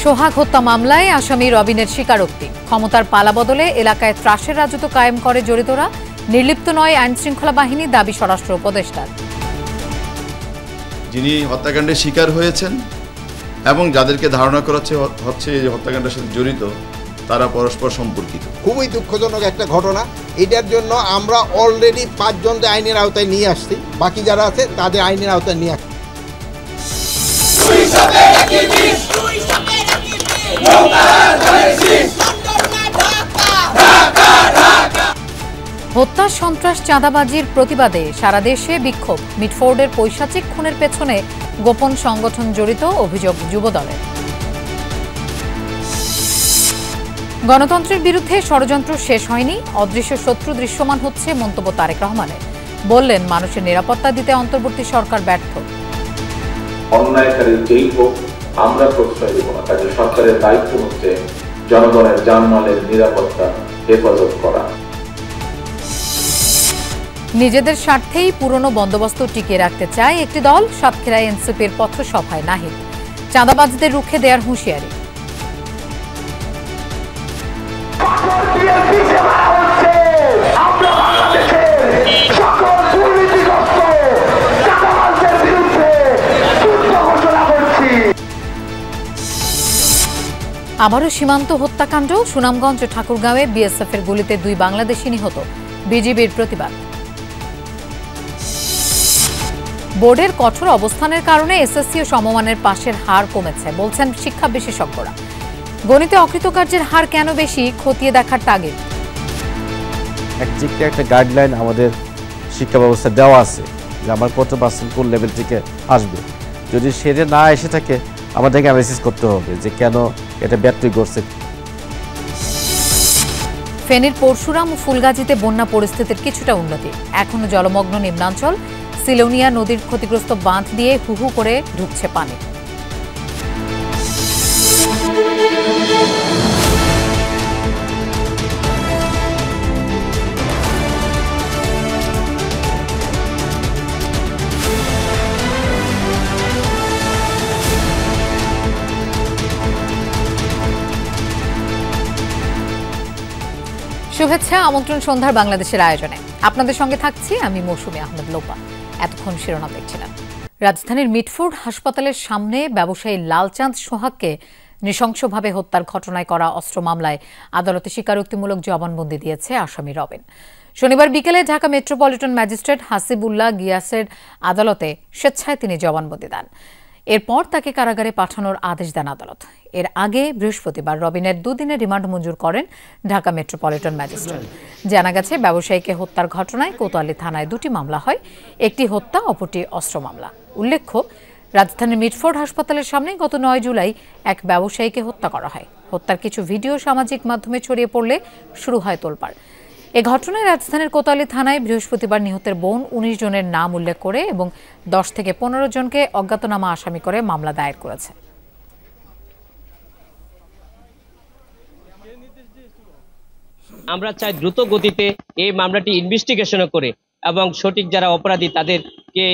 সোহাগ হত্যা মামলায় আসামি রবিনের স্বীকারোক্তি। ক্ষমতার পালাবদলে এলাকায় ত্রাসের রাজত্ব কায়েম করে জড়িতরা। নির্লিপ্ত নয় আইন শৃঙ্খলা বাহিনী, দাবি স্বরাষ্ট্র উপদেষ্টার। যিনি হত্যাকাণ্ডের শিকার হয়েছেন এবং যাদেরকে ধারণা করা হচ্ছে যে হত্যাকাণ্ডের সাথে জড়িত, তারা পরস্পর সম্পর্কিত। খুবই দুঃখজনক একটা ঘটনা। এটার জন্য আমরা অলরেডি 5 জনকে আইনের আওতায় নিয়ে আসছি, বাকি যারা আছে তাদের আইনের আওতায় নিয়ে আসছি। হত্যা, সন্ত্রাস, চাঁদাবাজির প্রতিবাদে সারা দেশে বিক্ষোভ। মিটফোর্ডের পৈশাচিক খুনের পেছনে গোপন সংগঠন জড়িত, অভিযোগ যুবদলের। গণতন্ত্রের বিরুদ্ধে ষড়যন্ত্র শেষ হয়নি, অদৃশ্য শত্রু দৃশ্যমান হচ্ছে, মন্তব্য তারেক রহমানের। বললেন, মানুষের নিরাপত্তা দিতে অন্তর্বর্তী সরকার ব্যর্থ। অন্যায়কারী যেই হোক আমরা প্রশ্রয় দেব না। কাজে সরকারের দায়িত্ব হচ্ছে জনগণের জানমালের নিরাপত্তা হেফাজত করা। নিজেদের স্বার্থেই পুরনো বন্দোবস্ত টিকিয়ে রাখতে চায় একটি দল। সাতক্ষীরায় এনসিপির পথসভায় নাহিদ। চাঁদাবাজদের রুখে দেওয়ার হুঁশিয়ারি। আবারও সীমান্ত হত্যাকাণ্ড। সুনামগঞ্জ ও ঠাকুরগাঁওয়ে বিএসএফের গুলিতে 2 বাংলাদেশি নিহত, বিজিবির প্রতিবাদ। বোর্ডের কঠোর অবস্থানের কারণে এসএসসি ও সমমানের পাশের হার কমেছে, বলছেন শিক্ষা বিশেষজ্ঞরা। গণিতে অকৃতকার্যের হার কেন বেশি, খতিয়ে দেখার তাগিদ। একটা গাইডলাইন আমাদের শিক্ষা ব্যবস্থা দেওয়া আছে যে আমার কত পার্সেন্ট কোন লেভেল থেকে আসবে। যদি সেটা না এসে থাকে আমাদেরকে অ্যানালাইসিস করতে হবে যে কেন এটা ব্যত্যয় ঘটছে। ফেনীর পরশুরাম ও ফুলগাজীতে বন্যা পরিস্থিতির কিছুটা উন্নতি। এখনো জলমগ্ন নিম্নাঞ্চল। সিলোনিয়া নদীর ক্ষতিগ্রস্ত বাঁধ দিয়ে হু হু করে ঢুকছে পানি। শুভেচ্ছা, আমন্ত্রণ সন্ধ্যার বাংলাদেশের আয়োজনে। আপনাদের সঙ্গে থাকছি আমি মৌসুমী আহমেদ লোপা। এতক্ষণ শিরোনাম দেখছিলাম। রাজধানীর মিটফোর্ড হাসপাতালের সামনে ব্যবসায়ী লালচাঁদ সোহাগকে নৃশংসভাবে হত্যার ঘটনায় করা অস্ত্র মামলায় আদালতে স্বীকারোক্তিমূলক জবানবন্দি দিয়েছে আসামি রবিন। শনিবার বিকেলে ঢাকা মেট্রোপলিটন ম্যাজিস্ট্রেট হাসিবুল্লাহ গিয়াসের আদালতে স্বেচ্ছায় তিনি জবানবন্দি দেন। এরপর তাকে কারাগারে পাঠানোর আদেশ দেন আদালত। এর আগে বৃহস্পতিবার রবিনের 2 দিনের রিমান্ড মঞ্জুর করেন ঢাকা মেট্রোপলিটন ম্যাজিস্ট্রেট। জানা গেছে, ব্যবসায়ীকে হত্যার ঘটনায় কোতোয়ালি থানায় 2টি মামলা হয়, একটি হত্যা, অপরটি অস্ত্র মামলা। উল্লেখ্য, রাজধানীর মিটফোর্ড হাসপাতালের সামনে গত 9 জুলাই এক ব্যবসায়ীকে হত্যা করা হয়। হত্যার কিছু ভিডিও সামাজিক মাধ্যমে ছড়িয়ে পড়লে শুরু হয় তোলপাড়। এ ঘটনায় রাজধানীর কোতোয়ালি থানায় বৃহস্পতিবার নিহতের বোন 19 জনের নাম উল্লেখ করে এবং 10 থেকে 15 জনকে অজ্ঞাতনামা আসামি করে মামলা দায়ের করেছে। আমরা চাই দ্রুত গতিতে এই মামলাটি ইনভেস্টিগেশন করে এবং সঠিক যারা অপরাধী তাদেরকে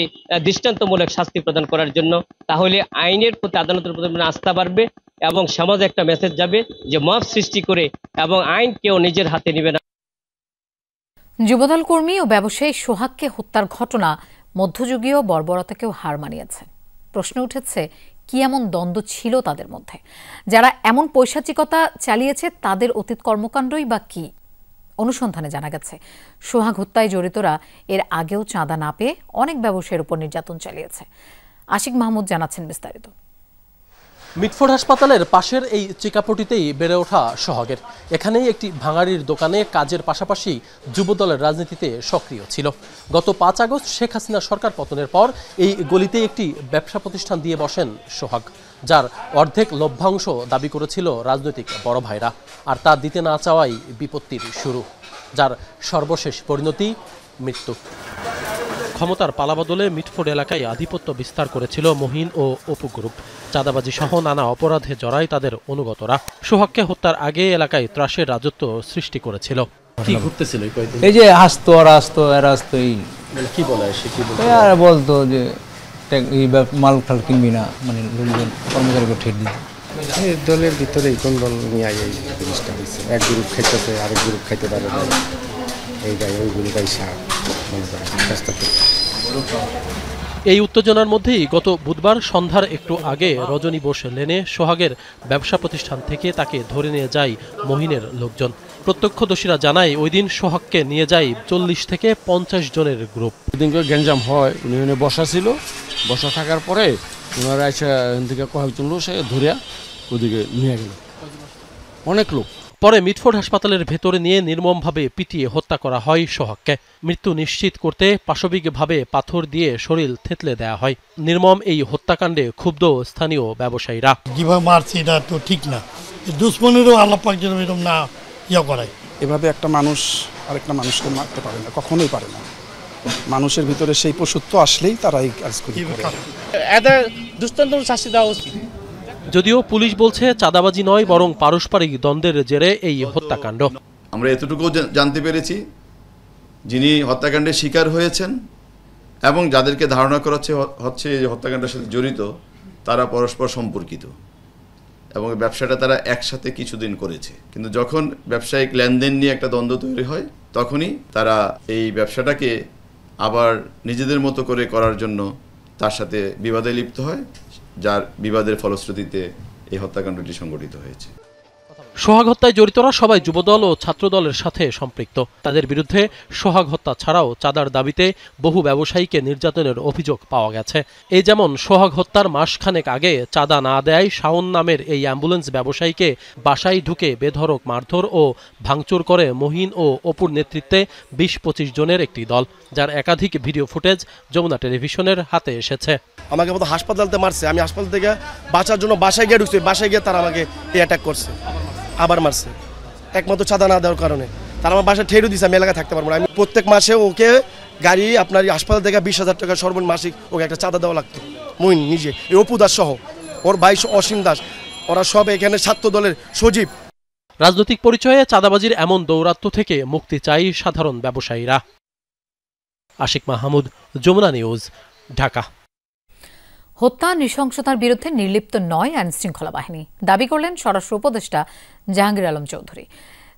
দৃষ্টান্তমূলক শাস্তি প্রদান করার জন্য। তাহলে আইনের প্রতি আদালতের প্রতি আস্থা বাড়বে এবং সমাজে একটা মেসেজ যাবে যে মব সৃষ্টি করে এবং আইন কেউ নিজের হাতে নেবে না। যুবদল কর্মী ও ব্যবসায়ী সোহাগকে হত্যার ঘটনা মধ্যযুগীয় বর্বরতাকেও হার মানিয়েছে। প্রশ্ন উঠেছে, কি এমন দ্বন্দ্ব ছিল তাদের মধ্যে? যারা এমন পৈশাচিকতা চালিয়েছে তাদের অতীত কর্মকাণ্ডই বা কি? অনুসন্ধানে জানা গেছে, সোহাগ হত্যায় জড়িতরা এর আগেও চাঁদা না পেয়ে অনেক ব্যবসায়ীর উপর নির্যাতন চালিয়েছে। আশিক মাহমুদ জানাচ্ছেন বিস্তারিত। মিটফোর্ড হাসপাতালের পাশের এই চিকাপটিতেই বেড়ে ওঠা সোহাগের। এখানেই একটি ভাঙাড়ির দোকানে কাজের পাশাপাশি যুবদলের রাজনীতিতে সক্রিয় ছিল। গত 5 আগস্ট শেখ হাসিনা সরকার পতনের পর এই গলিতে একটি ব্যবসা প্রতিষ্ঠান দিয়ে বসেন সোহাগ, যার অর্ধেক লভ্যাংশ দাবি করেছিল রাজনৈতিক বড় ভাইরা। আর তা দিতে না চাওয়াই বিপত্তির শুরু, যার সর্বশেষ পরিণতি মৃত্যু। ক্ষমতার পালাবদলে মিটফোর্ড এলাকায় আধিপত্য বিস্তার করেছিল মহিন ও অপু গ্রুপ। চাঁদাবাজি সহ নানা অপরাধে জড়ায় তাদের অনুগতরা। সোহাগকে হত্যার আগে এলাকায় ত্রাসের রাজত্ব সৃষ্টি করেছিল। কি ঘুরতেছিল এই যে হাসতো আর আসতো এরা আসতো, এই কি বলে সে কি বলতো যে মাল টাল কিনবি না, মানে লোকজন কর্মচারীকে ঠেট দিত। এই দলের ভিতরেই কোন দল নিয়ে এই জিনিসটা হয়েছে, এক গ্রুপ খাইতেছে আরেক গ্রুপ খাইতে পারে না, এই গায়ে ওই গ্রুপাই সার মনে করেন চেষ্টা করছে। এই উত্তেজনার মধ্যেই গত বুধবার সন্ধ্যার একটু আগে রজনী বোস লেনে সোহাগের ব্যবসা প্রতিষ্ঠান থেকে তাকে ধরে নিয়ে যায় মহিনের লোকজন। প্রত্যক্ষদর্শীরা জানায় ওই দিন সোহাগকে নিয়ে যায় 40 থেকে 50 জনের গ্রুপ। ওইদিনকে গ্যাঞ্জাম হয়, উনি বসা ছিল, বসা থাকার পরে ওনারা এসে এখান থেকে কয়েকজন লোক সে ধরিয়া ওদিকে নিয়ে গেল, অনেক লোক। পরে মিটফোর্ড হাসপাতালের ভেতরে নিয়ে নির্মমভাবে পিটিয়ে হত্যা করা হয় সোহাগকে। মৃত্যু নিশ্চিত করতে পাশবিকভাবে পাথর দিয়ে শরীর থেতলে দেয়া হয়। নির্মম এই হত্যাকাণ্ডে ক্ষুব্ধ স্থানীয় ব্যবসায়ীরা। যেভাবে মারছে এটা তো ঠিক না, দুশ্মনেরও আল্লাহ পাক যেন এরকম না ইয়া করায়। এভাবে একটা মানুষ আরেকটা মানুষকে মারতে পারে না, কখনোই পারে না। মানুষের ভিতরে সেই পশুত্ব আসলেই তারা এই কাজগুলি করে। এদের দৃষ্টান্ত শাস্তি দেওয়া উচিত। যদিও পুলিশ বলছে চাঁদাবাজি নয়, বরং পারস্পরিক দ্বন্দ্বের জেরে এই হত্যাকাণ্ড। আমরা এতটুকু জানতে পেরেছি, যিনি হত্যাকাণ্ডের শিকার হয়েছেন এবং যাদেরকে ধারণা করা হচ্ছে যে হত্যাকাণ্ডের সাথে জড়িত, তারা পরস্পর সম্পর্কিত এবং ব্যবসাটা তারা একসাথে কিছুদিন করেছে। কিন্তু যখন ব্যবসায়িক লেনদেন নিয়ে একটা দ্বন্দ্ব তৈরি হয়, তখনই তারা এই ব্যবসাটাকে আবার নিজেদের মতো করে করার জন্য তার সাথে বিবাদে লিপ্ত হয়, যার বিবাদের ফলশ্রুতিতে এই হত্যাকাণ্ডটি সংঘটিত হয়েছে। সোহাগ হত্যায় জড়িতরা সবাই যুবদল ও ছাত্রদলের সাথে সম্পৃক্ত। তাদের বিরুদ্ধে সোহাগ হত্যা ছাড়াও চাঁদার দাবিতে বহু ব্যবসায়ীকে নির্যাতনের অভিযোগ পাওয়া গেছে। এই যেমন সোহাগ হত্যার মাসখানেক আগে চাঁদা না দেয় শাওন নামের এই অ্যাম্বুলেন্স ব্যবসায়ীকে বাসায় ঢুকে বেধড়ক মারধর ও ভাঙচুর করে মহিন ও অপুর নেতৃত্বে 20-25 জনের একটি দল, যার একাধিক ভিডিও ফুটেজ যমুনা টেলিভিশনের হাতে এসেছে। আমাকে মতো হাসপাতালতে মারছে, আমি হাসপাতাল থেকে বাঁচার জন্য বাসায় গিয়ে ঢুকছি, বাসায় গিয়ে তারা আমাকে অ্যাটাক করছে, আবার মারছে একমাত্র চাঁদা না দেওয়ার কারণে। তারা আমার বাসায় ঠেরু দিচ্ছে, আমি এলাকায় থাকতে পারবো না। আমি প্রত্যেক মাসে ওকে গাড়ি আপনার হাসপাতাল থেকে 20,000 টাকা সর্বনিম্ন মাসিক ওকে একটা চাঁদা দেওয়া লাগতো। মইন নিজে, এই অপু দাস সহ ওর ভাই অসীম দাস, ওরা সব এখানে ছাত্র দলের সজীব। রাজনৈতিক পরিচয়ে চাঁদাবাজির এমন দৌরাত্ম্য থেকে মুক্তি চাই সাধারণ ব্যবসায়ীরা। আশিক মাহমুদ, যমুনা নিউজ, ঢাকা। হত্যা নৃশংসতার বিরুদ্ধে নির্লিপ্ত নয় আইনশৃঙ্খলা বাহিনী, দাবি করলেন স্বরাষ্ট্র উপদেষ্টা জাহাঙ্গীর আলম চৌধুরী।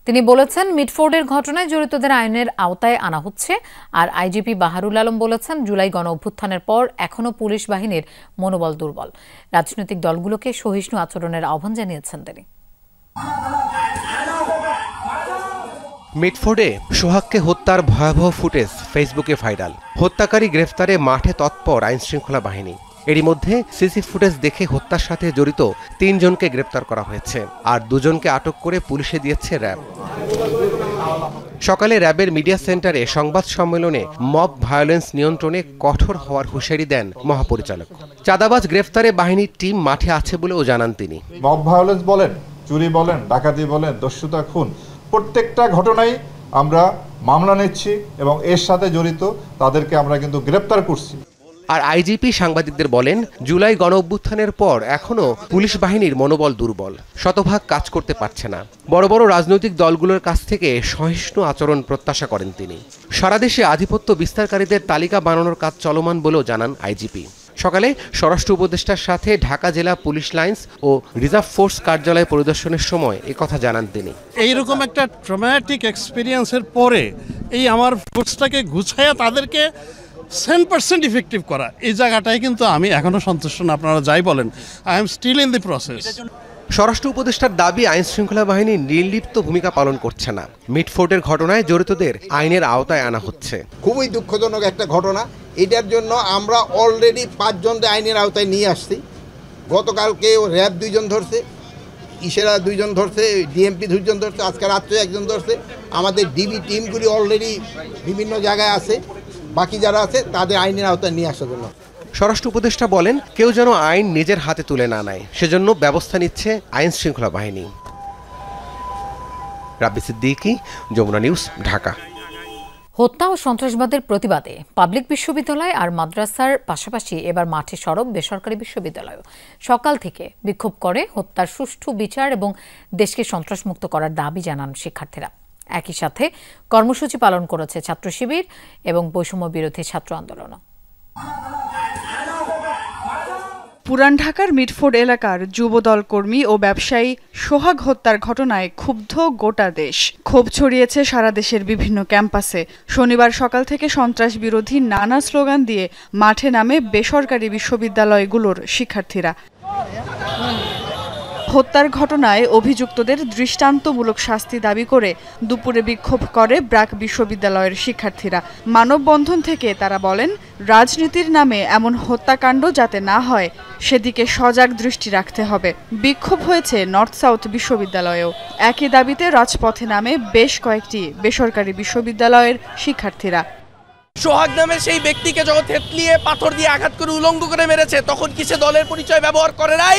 তিনি বলেছেন, মিটফোর্ডের ঘটনায় জড়িতদের আইনের আওতায় আনা হচ্ছে। আর আইজিপি বাহারুল আলম বলেছেন, জুলাই গণ অভ্যুত্থানের পর এখনও পুলিশ বাহিনীর মনোবল দুর্বল। রাজনৈতিক দলগুলোকে সহিষ্ণু আচরণের আহ্বান জানিয়েছেন তিনি। মিটফোর্ডে সোহাগকে হত্যার ভয়াবহ ফুটেজ ফেসবুকে ভাইরাল। হত্যাকারী গ্রেফতারে মাঠে তৎপর আইনশৃঙ্খলা বাহিনী। এরই মধ্যে সিসি ফুটেজ দেখে হত্যার সাথে জড়িত 3 জনকে গ্রেপ্তার করা হয়েছে, আর 2 জনকে আটক করে পুলিশে দিয়েছে র্যাব। সকালে র্যাবের মিডিয়া সেন্টারে সংবাদ সম্মেলনে মব ভায়োলেন্স নিয়ন্ত্রণে কঠোর হওয়ার হুঁশিয়ারি দেন মহাপরিচালক। চাঁদাবাজ গ্রেফতারে বাহিনীর টিম মাঠে আছে বলেও জানান তিনি। মব ভায়োলেন্স বলেন, চুরি বলেন, ডাকাতি বলেন, দস্যুতা, খুন, প্রত্যেকটা ঘটনায় আমরা মামলা নিচ্ছি এবং এর সাথে জড়িত তাদেরকে আমরা কিন্তু গ্রেপ্তার করছি। আর আইজিপি সাংবাদিকদের বলেন, জুলাই গণ অভ্যুত্থানের পর এখনও পুলিশ বাহিনীর মনোবল দুর্বল, শতভাগ কাজ করতে পারছে না। বড় বড় রাজনৈতিক দলগুলোর কাছ থেকে সহিষ্ণু আচরণ প্রত্যাশা করেন তিনি। সারা দেশে আধিপত্য বিস্তারকারীদের তালিকা বানানোর কাজ চলমান বলেও জানান আইজিপি। সকালে স্বরাষ্ট্র উপদেষ্টার সাথে ঢাকা জেলা পুলিশ লাইন্স ও রিজার্ভ ফোর্স কার্যালয় পরিদর্শনের সময় একথা জানান তিনি। এইরকম একটা ট্রমাটিক এক্সপিরিয়েন্সের পরে এই আমার ফোর্সটাকে গুছাইয়া তাদেরকে 100% ইফেক্টিভ করা, এই জায়গাটায় কিন্তু আমি এখনো সন্তুষ্ট না। আপনারা যাই বলেন, I am still in the process. স্বরাষ্ট্র উপদেষ্টার দাবি, আইনশৃঙ্খলা বাহিনী নির্লিপ্ত ভূমিকা পালন করছে না। মিটফোর্ডের ঘটনায় জড়িতদের আইনের আওতায় আনা হচ্ছে। খুবই দুঃখজনক একটা ঘটনা। এটার জন্য আমরা অলরেডি 5 জনকে আইনের আওতায় নিয়ে আসছি। গতকালকে র্যাব 2 জন ধরছে, ইসেরা 2 জন ধরছে, ডিএমপি 2 জন ধরছে, আজকে রাত্রে 1 জন ধরছে। আমাদের ডিবি টিমগুলি অলরেডি বিভিন্ন জায়গায় আছে, বাকি যারা আছে তাদের আইনের আওতায় নিয়ে আসার জন্য। স্বরাষ্ট্র উপদেষ্টা বলেন, কেউ যেন আইন নিজের হাতে তুলে না নেয়, সেজন্য ব্যবস্থা নিচ্ছে আইন শৃঙ্খলা বাহিনী। রাব্বি সিদ্দিকী, যমুনা নিউজ, ঢাকা। হত্যা ও সন্ত্রাসবাদের প্রতিবাদে পাবলিক বিশ্ববিদ্যালয় আর মাদ্রাসার পাশাপাশি এবার মাঠে সরব বেসরকারি বিশ্ববিদ্যালয়ও। সকাল থেকে বিক্ষোভ করে হত্যার সুষ্ঠু বিচার এবং দেশকে সন্ত্রাসমুক্ত করার দাবি জানান শিক্ষার্থীরা। একই সাথে কর্মসূচি পালন করেছে ছাত্র শিবির এবং বৈষম্য বিরোধী ছাত্র আন্দোলন। পুরান ঢাকার মিটফোর্ড এলাকার যুবদল কর্মী ও ব্যবসায়ী সোহাগ হত্যার ঘটনায় ক্ষুব্ধ গোটা দেশ। ক্ষোভ ছড়িয়েছে সারা দেশের বিভিন্ন ক্যাম্পাসে। শনিবার সকাল থেকে সন্ত্রাস বিরোধী নানা স্লোগান দিয়ে মাঠে নামে বেসরকারি বিশ্ববিদ্যালয়গুলোর শিক্ষার্থীরা। হত্যার ঘটনায় অভিযুক্তদের দৃষ্টান্তমূলক শাস্তি দাবি করে দুপুরে বিক্ষোভ করে ব্র্যাক বিশ্ববিদ্যালয়ের শিক্ষার্থীরা। মানববন্ধন থেকে তারা বলেন, রাজনীতির নামে এমন হত্যাকাণ্ড যাতে না হয় সেদিকে সজাগ দৃষ্টি রাখতে হবে। বিক্ষোভ হয়েছে নর্থ সাউথ বিশ্ববিদ্যালয়েও। একই দাবিতে রাজপথে নামে বেশ কয়েকটি বেসরকারি বিশ্ববিদ্যালয়ের শিক্ষার্থীরা। সোহাগ নামের সেই ব্যক্তিকে যখন থেতলিয়ে পাথর দিয়ে আঘাত করে উলঙ্গ করে মেরেছে, তখন কি সে দলের পরিচয় ব্যবহার করে নাই?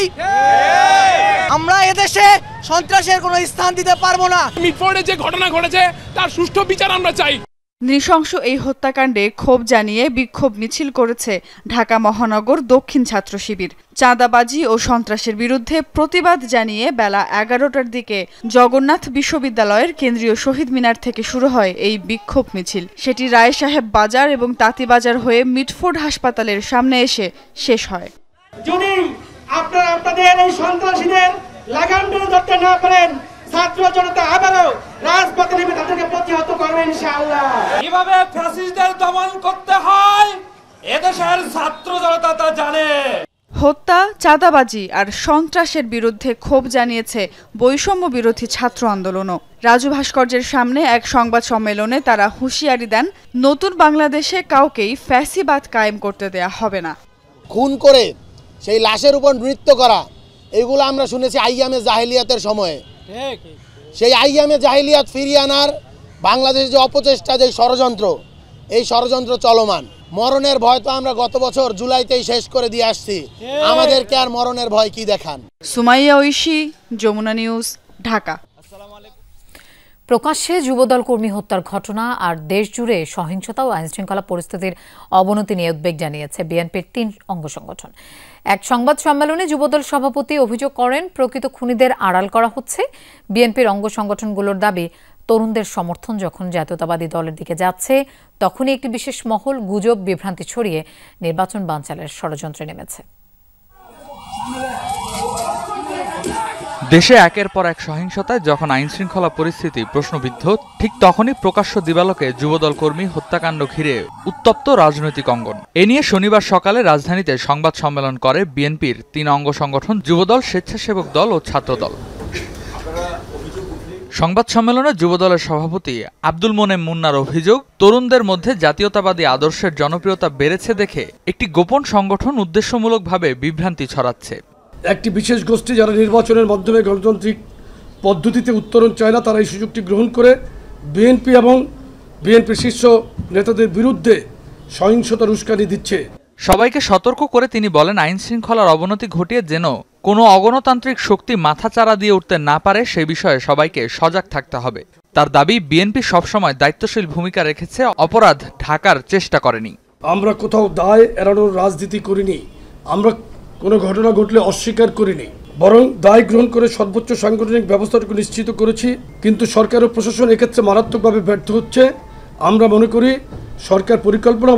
আমরা এদেশে সন্ত্রাসের কোনো স্থান দিতে পারবো না। মিটফোর্ডে যে ঘটনা ঘটেছে তার সুষ্ঠু বিচার আমরা চাই। নৃশংস এই হত্যাকাণ্ডে ক্ষোভ জানিয়ে বিক্ষোভ মিছিল করেছে ঢাকা মহানগর দক্ষিণ ছাত্র শিবির। চাঁদাবাজি ও সন্ত্রাসের বিরুদ্ধে প্রতিবাদ জানিয়ে বেলা 11টার দিকে জগন্নাথ বিশ্ববিদ্যালয়ের কেন্দ্রীয় শহীদ মিনার থেকে শুরু হয় এই বিক্ষোভ মিছিল। সেটি রায় সাহেব বাজার এবং তাঁতিবাজার হয়ে মিটফোর্ড হাসপাতালের সামনে এসে শেষ হয়। যদি আপনারা আপনাদের এই সন্ত্রাসীদের লাগাম টেনে ধরতে না পারেন, ছাত্র জনতা আবারও রাজপথে নেমে তাদেরকে প্রতিহত করবে ইনশাআল্লাহ। কিভাবে ফ্যাসিস্টদের দমন করতে হয় এদেশের ছাত্র জনতা তা জানে। হত্যা, চাঁদাবাজি আর সন্ত্রাসের বিরুদ্ধে ক্ষোভ জানিয়েছে বৈষম্য বিরোধী ছাত্র আন্দোলনও। রাজু ভাস্কর্যের সামনে এক সংবাদ সম্মেলনে তারা হুঁশিয়ারি দেন, নতুন বাংলাদেশে কাউকেই ফ্যাসিবাদ কায়েম করতে দেয়া হবে না। খুন করে সেই লাশের উপর নৃত্য করা, এগুলো আমরা শুনেছি আইয়ামে জাহেলিয়াতের সময়ে। সেই আইয়ামে জাহেলিয়াত ফিরিয়ে আনার বাংলাদেশের যে অপচেষ্টা, যে ষড়যন্ত্র, এই ষড়যন্ত্র চলমান। মরণের ভয় তো আমরা গত বছর জুলাইতেই শেষ করে দিয়ে আসছি, আমাদেরকে আর মরণের ভয় কি দেখান। সুমাইয়া ঐশী, যমুনা নিউজ, ঢাকা। প্রকাশ্যে যুবদল কর্মী হত্যার ঘটনা আর দেশ জুড়ে সহিংসতা ও আইনশৃঙ্খলা পরিস্থিতির অবনতি নিয়ে উদ্বেগ জানিয়েছে বিএনপির 3 অঙ্গ সংগঠন। এক সংবাদ সম্মেলনে যুবদল সভাপতি অভিযোগ করেন, প্রকৃত খুনিদের আড়াল করা হচ্ছে। বিএনপির অঙ্গ সংগঠনগুলোর দাবি, তরুণদের সমর্থন যখন জাতীয়তাবাদী দলের দিকে যাচ্ছে, তখনই একটি বিশেষ মহল গুজব, বিভ্রান্তি ছড়িয়ে নির্বাচন বানচালের ষড়যন্ত্রে নেমেছে। দেশে একের পর এক সহিংসতায় যখন আইনশৃঙ্খলা পরিস্থিতি প্রশ্নবিদ্ধ, ঠিক তখনই প্রকাশ্য দিবালোকে যুবদল কর্মী হত্যাকাণ্ড ঘিরে উত্তপ্ত রাজনৈতিক অঙ্গন। এ নিয়ে শনিবার সকালে রাজধানীতে সংবাদ সম্মেলন করে বিএনপির 3 অঙ্গ সংগঠন যুবদল, স্বেচ্ছাসেবক দল ও ছাত্রদল। সংবাদ সম্মেলনে যুবদলের সভাপতি আব্দুল মোনেম মুন্নার অভিযোগ, তরুণদের মধ্যে জাতীয়তাবাদী আদর্শের জনপ্রিয়তা বেড়েছে দেখে একটি গোপন সংগঠন উদ্দেশ্যমূলকভাবে বিভ্রান্তি ছড়াচ্ছে। একটি বিশেষ গোষ্ঠী যারা নির্বাচনের মাধ্যমে গণতান্ত্রিক পদ্ধতিতে উত্তরণ চায় না, তারা এই সুযোগটি গ্রহণ করে বিএনপি এবং বিএনপির শীর্ষ নেতাদের বিরুদ্ধে সহিংসতার উস্কানি দিচ্ছে। সবাইকে সতর্ক করে তিনি বলেন, আইন শৃঙ্খলার অবনতি ঘটিয়ে যেন কোনো অগণতান্ত্রিক শক্তি মাথাচাড়া দিয়ে উঠতে না পারে সে বিষয়ে সবাইকে সজাগ থাকতে হবে। তার দাবি, বিএনপি সবসময় দায়িত্বশীল ভূমিকা রেখেছে, অপরাধ ঢাকার চেষ্টা করেনি। আমরা কোথাও দায় এড়ানোর রাজনীতি করিনি, আমরা কোনো ঘটনা ঘটলে অস্বীকার করিনি, বরং দায় গ্রহণ করে সর্বোচ্চ সাংগঠনিক ব্যবস্থাটুকু নিশ্চিত করেছি। কিন্তু সরকার ও প্রশাসন এক্ষেত্রে মারাত্মকভাবে ব্যর্থ হচ্ছে। আমরা মনে করি সরকার পরিকল্পনা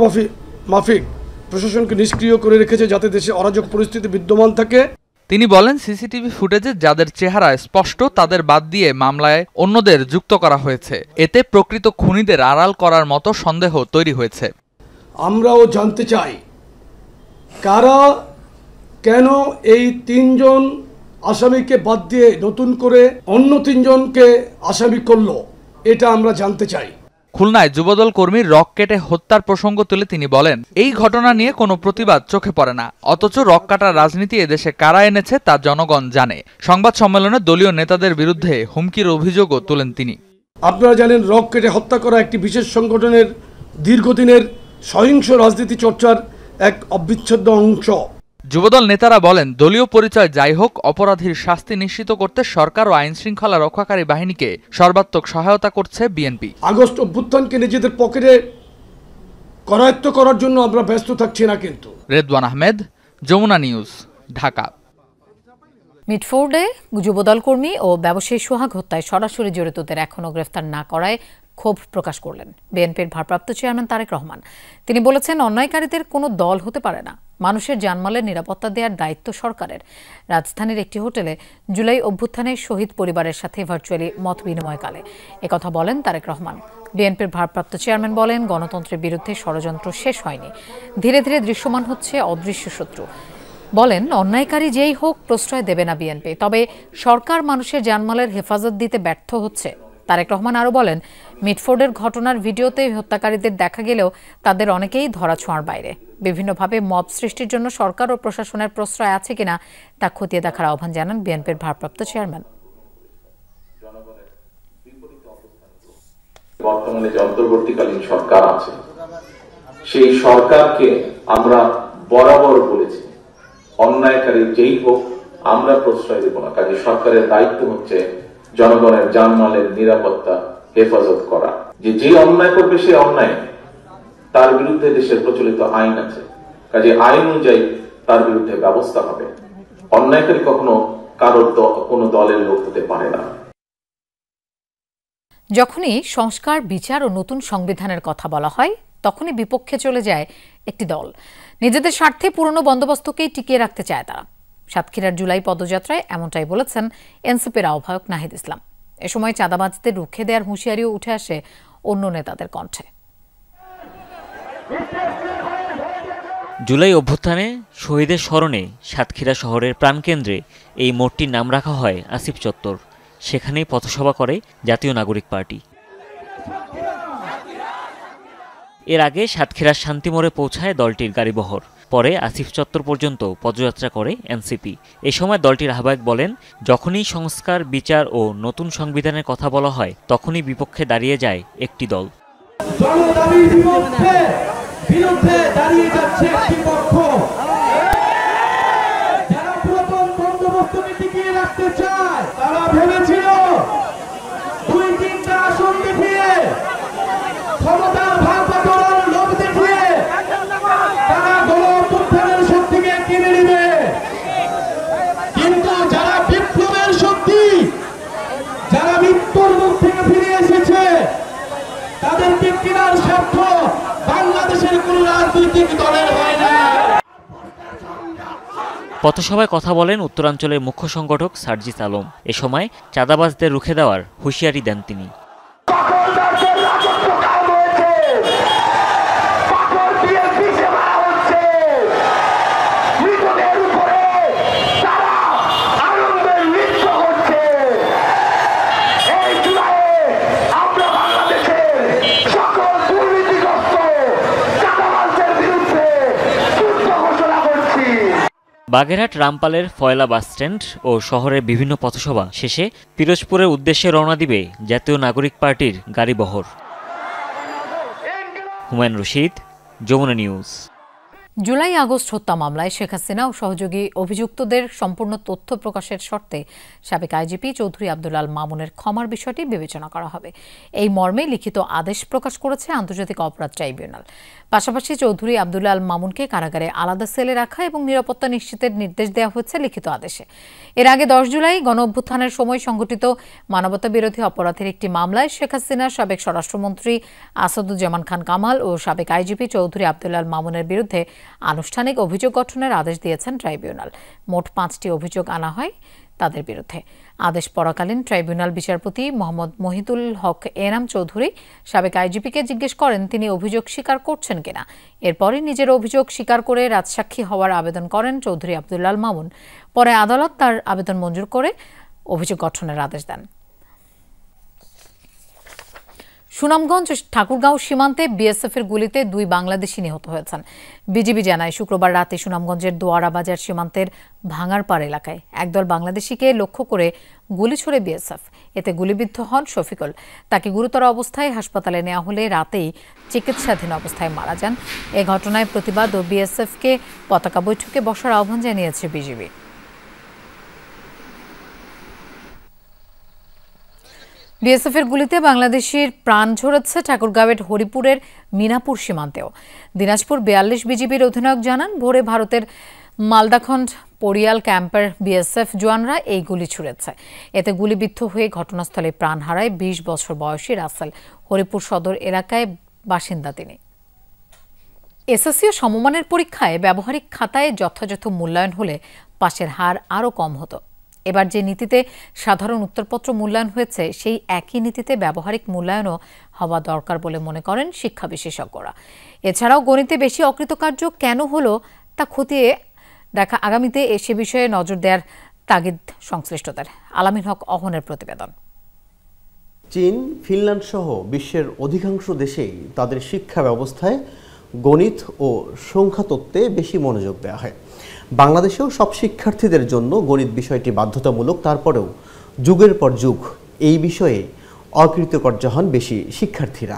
মাফিক প্রশাসনকে নিষ্ক্রিয় করে রেখেছে, যাতে দেশে অরাজক পরিস্থিতি বিদ্যমান থাকে। তিনি বলেন, সিসিটিভি ফুটেজে যাদের চেহারা স্পষ্ট তাদের বাদ দিয়ে মামলায় অন্যদের যুক্ত করা হয়েছে। এতে প্রকৃত খুনিদের আড়াল করার মতো সন্দেহ তৈরি হয়েছে। আমরাও জানতে চাই, কারা কেন এই 3 জন আসামিকে বাদ দিয়ে নতুন করে অন্য 3 জনকে আসামি করলো, এটা আমরা জানতে চাই। খুলনায় যুবদল কর্মীর রক কেটে হত্যার প্রসঙ্গ তুলে তিনি বলেন, এই ঘটনা নিয়ে কোনো প্রতিবাদ চোখে পড়ে না, অথচ রক কাটার রাজনীতি এদেশে কারা এনেছে তা জনগণ জানে। সংবাদ সম্মেলনে দলীয় নেতাদের বিরুদ্ধে হুমকির অভিযোগও তোলেন তিনি। আপনারা জানেন, রক কেটে হত্যা করা একটি বিশেষ সংগঠনের দীর্ঘদিনের সহিংস রাজনীতি চর্চার এক অবিচ্ছেদ্য অংশ। যুবদল নেতারা বলেন, দলীয় পরিচয় যাই হোক, অপরাধীর শাস্তি নিশ্চিত করতে সরকার ও আইন শৃঙ্খলা রক্ষাকারী বাহিনীকে সর্বাত্মক সহায়তা করছে বিএনপি। আগস্ট অভ্যুত্থানকে নিজেদের পকেটে করায়ত্ত করার জন্য আমরা ব্যস্ত থাকছি না। কিন্তু রেদওয়ান আহমেদ, যমুনা নিউজ, ঢাকা। মিটফোর্ডে যুবদল কর্মী ও ব্যবসায়ী সোহাগ হত্যায় সরাসরি জড়িতদের এখনও গ্রেফতার না করায় ক্ষোভ প্রকাশ করলেন বিএনপির ভারপ্রাপ্ত চেয়ারম্যান তারেক রহমান। তিনি বলেছেন, অন্যায়কারীদের কোনো দল হতে পারে না, মানুষের জানমালের নিরাপত্তা দেওয়ার দায়িত্ব সরকারের। রাজধানীর একটি হোটেলে জুলাই অভ্যুত্থানে শহীদ পরিবারের সাথে ভার্চুয়ালি মত বিনিময়কালে একথা বলেন তারেক রহমান। বিএনপির ভারপ্রাপ্ত চেয়ারম্যান বলেন, গণতন্ত্রের বিরুদ্ধে ষড়যন্ত্র শেষ হয়নি, ধীরে ধীরে দৃশ্যমান হচ্ছে অদৃশ্য শত্রু। বলেন, অন্যায়কারী যেই হোক প্রশ্রয় দেবে না বিএনপি, তবে সরকার মানুষের জানমালের হেফাজত দিতে ব্যর্থ হচ্ছে। তারেক রহমান আরও বলেন, মিটফোর্ডের ঘটনার ভিডিওতে হত্যাকারীদের দেখা গেলেও তাদের অনেকেই ধরাছোঁয়ার বাইরে। বিভিন্নভাবে মব সৃষ্টির জন্য সরকার ও প্রশাসনের প্রশ্রয় আছে কিনা তা খতিয়ে দেখার আহ্বান জানান বিএনপির ভারপ্রাপ্ত চেয়ারম্যান। বর্তমানে যে অন্তর্বর্তীকালীন সরকার আছে, সেই সরকারকে আমরা বরাবর বলেছি, অন্যায়কারী যেই হোক আমরা প্রশ্রয় দেব না। কাজে সরকারের দায়িত্ব হচ্ছে জনগণের জানমালের নিরাপত্তা হেফাজত করা। যে অন্যায় করবে সে অন্যায়, তার বিরুদ্ধে দেশের প্রচলিত আইন আছে, কাজে আইন অনুযায়ী তার বিরুদ্ধে ব্যবস্থা হবে। অন্যায়কারী কখনো কারোর কোনো দলের লোক হতে পারে না। যখনই সংস্কার, বিচার ও নতুন সংবিধানের কথা বলা হয়, তখনই বিপক্ষে চলে যায় একটি দল। নিজেদের স্বার্থে পুরনো বন্দোবস্তকেই টিকিয়ে রাখতে চায় তারা। সাতক্ষীরার জুলাই পদযাত্রায় এমনটাই বলেছেন এনসিপির আহ্বায়ক নাহিদ ইসলাম। এ সময় চাঁদাবাজদের রুখে দেওয়ার হুঁশিয়ারিও উঠে আসে অন্য নেতাদের কণ্ঠে। জুলাই অভ্যুত্থানে শহীদের স্মরণে সাতক্ষীরা শহরের প্রাণকেন্দ্রে এই মোড়টির নাম রাখা হয় আসিফ চত্বর। সেখানেই পথসভা করে জাতীয় নাগরিক পার্টি। এর আগে সাতক্ষীরার শান্তিমোড়ে পৌঁছায় দলটির গাড়িবহর। পরে আসিফ চত্বর পর্যন্ত পদযাত্রা করে এনসিপি। এ সময় দলটির আহ্বায়ক বলেন, যখনই সংস্কার, বিচার ও নতুন সংবিধানের কথা বলা হয়, তখনই বিপক্ষে দাঁড়িয়ে যায় একটি দল। বিরুদ্ধে দাঁড়িয়ে যাচ্ছে একটি পক্ষ, যারা পুরাতন বন্দোবস্তকে টিকিয়ে রাখতে চায়। তারা ভেবেছিল 2-3টা আসন দেখিয়ে, ক্ষমতার ভাগ বাটোয়ারার লোভ দেখিয়ে তারা গণঅভ্যুত্থানের শক্তিকে কিনে নেবে। কিন্তু যারা বিপ্লবের শক্তি, যারা মৃত্যুর মুখ থেকে ফিরে এসেছে, তাদেরকে কেনার স্বার্থ বাংলাদেশের কোন রাজনৈতিক দলের হয় না। পথসভায় কথা বলেন উত্তরাঞ্চলের মুখ্য সংগঠক সার্জিস আলম। এ সময় চাঁদাবাজদের রুখে দেওয়ার হুঁশিয়ারি দেন তিনি। বাগেরহাট রামপালের ফয়লা বাসস্ট্যান্ড ও শহরের বিভিন্ন পথসভা শেষে পিরোজপুরের উদ্দেশ্যে রওনা দিবে জাতীয় নাগরিক পার্টির গাড়িবহর। Humayun Rashid, Jamuna news. July August হত্যা মামলায় শেখ হাসিনা ও সহযোগী অভিযুক্তদের সম্পূর্ণ তথ্য প্রকাশের শর্তে সাবেক আইজিপি চৌধুরী আব্দুল আল মামুনের ক্ষমার বিষয়টি বিবেচনা করা হবে। এই মর্মে লিখিত আদেশ প্রকাশ করেছে আন্তর্জাতিক অপরাধ ট্রাইব্যুনাল। পাশাপাশি চৌধুরী আব্দুল আল মামুনকে কারাগারে আলাদা সেলে রাখা এবং নিরাপত্তা নিশ্চিতের নির্দেশ দেওয়া হয়েছে লিখিত আদেশে। এর আগে 10 জুলাই গণঅভ্যুত্থানের সময় সংঘটিত মানবতা বিরোধী অপরাধের একটি মামলায় শেখ হাসিনার সাবেক স্বরাষ্ট্রমন্ত্রী আসাদুজ্জামান খান কামাল ও সাবেক আইজিপি চৌধুরী আব্দুল আল মামুনের বিরুদ্ধে আনুষ্ঠানিক অভিযোগ গঠনের আদেশ দিয়েছেন ট্রাইব্যুনাল। মোট 5টি অভিযোগ আনা হয় তাদের বিরুদ্ধে। আদেশ পড়াকালীন ট্রাইব্যুনাল বিচারপতি মোহাম্মদ মহিতুল হক এনাম চৌধুরী সাবেক আইজিপিকে জিজ্ঞেস করেন তিনি অভিযোগ স্বীকার করছেন কিনা। এরপরই নিজের অভিযোগ স্বীকার করে রাজসাক্ষী হওয়ার আবেদন করেন চৌধুরী আব্দুল আল মামুন। পরে আদালত তার আবেদন মঞ্জুর করে অভিযোগ গঠনের আদেশ দেন। সুনামগঞ্জ ঠাকুরগাঁও সীমান্তে বিএসএফের গুলিতে 2 বাংলাদেশি নিহত হয়েছেন। বিজিবি জানায়, শুক্রবার রাতে সুনামগঞ্জের দোয়ারা বাজার সীমান্তের ভাঙারপাড় এলাকায় একদল বাংলাদেশিকে লক্ষ্য করে গুলি ছোড়ে বিএসএফ। এতে গুলিবিদ্ধ হন শফিকুল। তাকে গুরুতর অবস্থায় হাসপাতালে নেওয়া হলে রাতেই চিকিৎসাধীন অবস্থায় মারা যান। এ ঘটনায় প্রতিবাদ ও বিএসএফকে পতাকা বৈঠকে বসার আহ্বান জানিয়েছে বিজিবি। বিএসএফের গুলিতে বাংলাদেশের প্রাণ ঝরেছে ঠাকুরগাঁওয়ের হরিপুরের মিনাপুর সীমান্তেও। দিনাজপুর 42 বিজিবির অধিনায়ক জানান, ভোরে ভারতের মালদাখন্ড পরিয়াল ক্যাম্পের বিএসএফ জওয়ানরা এই গুলি ছুড়েছে। এতে গুলিবিদ্ধ হয়ে ঘটনাস্থলে প্রাণ হারায় 20 বছর বয়সী রাসেল। হরিপুর সদর এলাকায় বাসিন্দা তিনি। এসএসসি ও সমমানের পরীক্ষায় ব্যবহারিক খাতায় যথাযথ মূল্যায়ন হলে পাশের হার আরও কম হতো। এবার যে নীতিতে সাধারণ উত্তরপত্র মূল্যায়ন হয়েছে, সেই একই নীতিতে ব্যবহারিক মূল্যায়নও হওয়া দরকার বলে মনে করেন শিক্ষা বিশেষজ্ঞরা। এছাড়াও গণিতে বেশি অকৃতকার্য কেন হলো তা খতিয়ে দেখা আগামীতে সে বিষয়ে নজর দেওয়ার তাগিদ সংশ্লিষ্টদের। আলামিন হক অহনের প্রতিবেদন। চীন, ফিনল্যান্ড সহ বিশ্বের অধিকাংশ দেশেই তাদের শিক্ষা ব্যবস্থায় গণিত ও সংখ্যা তত্ত্বে বেশি মনোযোগ দেওয়া হয়। বাংলাদেশেও সব শিক্ষার্থীদের জন্য গণিত বিষয়টি বাধ্যতামূলক। তারপরেও যুগের পর যুগ এই বিষয়ে অকৃতকার্য হন বেশি শিক্ষার্থীরা।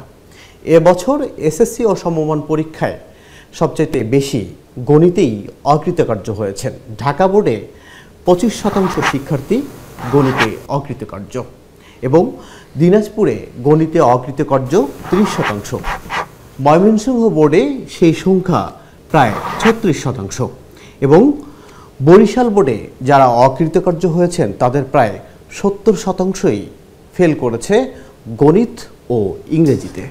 এবছর এসএসসি ও সমমান পরীক্ষায় সবচেয়ে বেশি গণিতেই অকৃতকার্য হয়েছেন। ঢাকা বোর্ডে 25% শিক্ষার্থী গণিতে অকৃতকার্য এবং দিনাজপুরে গণিতে অকৃতকার্য 30%। ময়মনসিংহ বোর্ডে সেই সংখ্যা প্রায় 36% এবং বরিশাল বোর্ডে যারা অকৃতকার্য হয়েছেন তাদের প্রায় 70%ই ফেল করেছে গণিত ও ইংরেজিতে।